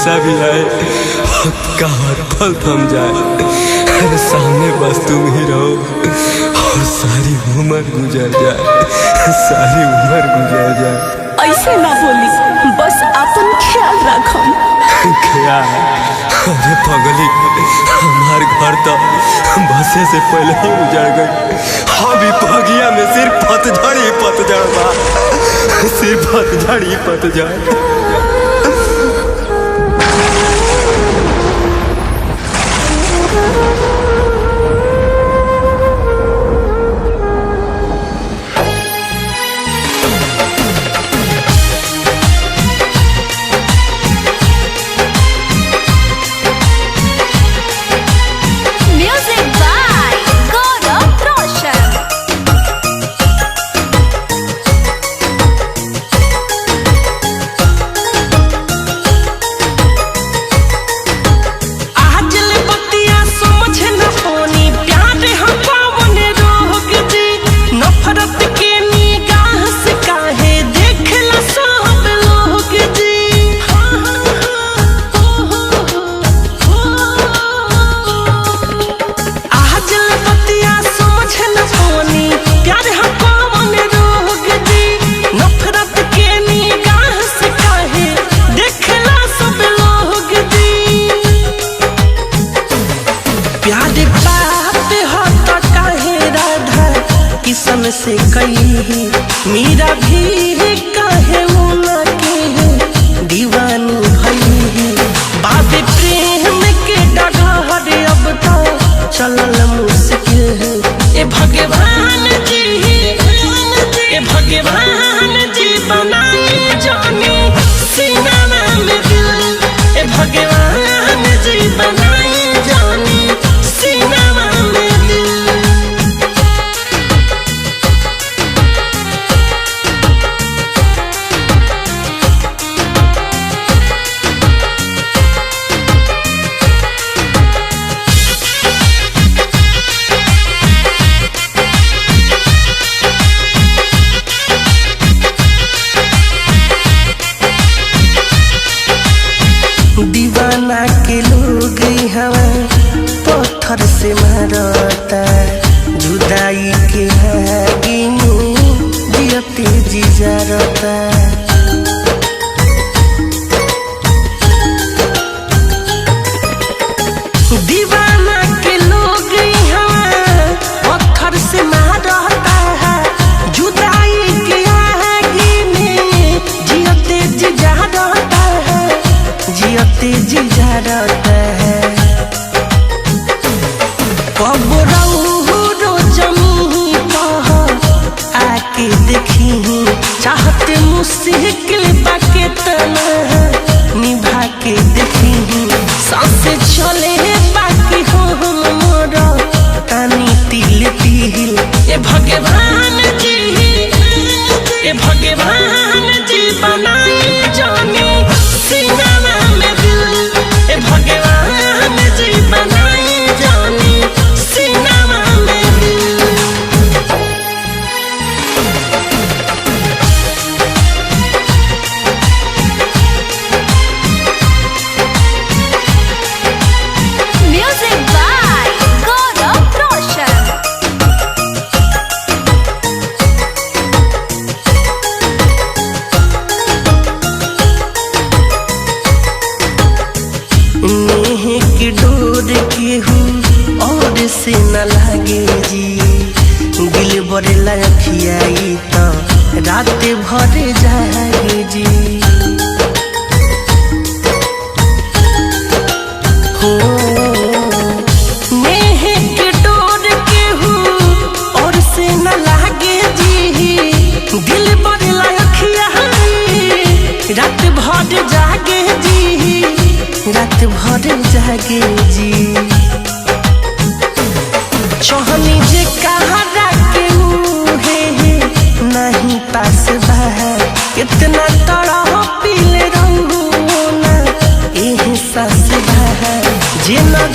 कैसा भी आए, वक्त का हर पल थम जाए, सामने बस तुम ही रहो और सारी उम्र गुजर जाए, सारी उम्र गुजर जाए। ऐसे ना बोली, बस अपन ख्याल रखम। ख्याल? अरे पगली, हमार घर तो बसे से पहले ही उजड़ गई। अभी बगिया में सिर्फ पतझड़ ही पतझड़ बा, सिर्फ पतझड़ ही पतझड़। किसन से कही मीरा भी कहे उनके दीवानी भई, बाबे प्रेम के डगर अब तो चलल मुश्किल। ए भगवान जी, ए भगवान जी बनाई जाने सीना में दिल, ए भगवान जी बनाई जाने सीना में दिल। दीवाना के लोग हवा पत्थर से मारता, जुदाई के आगे में जियते जी जारता। दीवाना के लोग हवा पत्थर से मारता, जुदाई के आगे में जियते जी जारता, जियते जी जारता है। कब रो जमी कह आके देखी, चाहते मुश्किल बाके तना निभा के देखी, सांस चले बाकी हो मोर तानी तिल तिल। ए भगवान जी, ए भगवान जी बनाई जाने सीना में दिल, ए भगवान जी बनाई जाने सीना में दिल। म्यूजिक बाय गौरव रोशन। नेह की डोर केहू और से न लागे जी, दिल बड़े लखियाई तो रात भर जागे जी। हो नेह की डोर केहू और से न लागे जी, दिल बड़े लखियाई रात भर जागे जी, रात भर जागे जी। चहनी जे कहा के है नहीं पास बा, कितना तरह पीले रहू ना एहसास बा, जे ना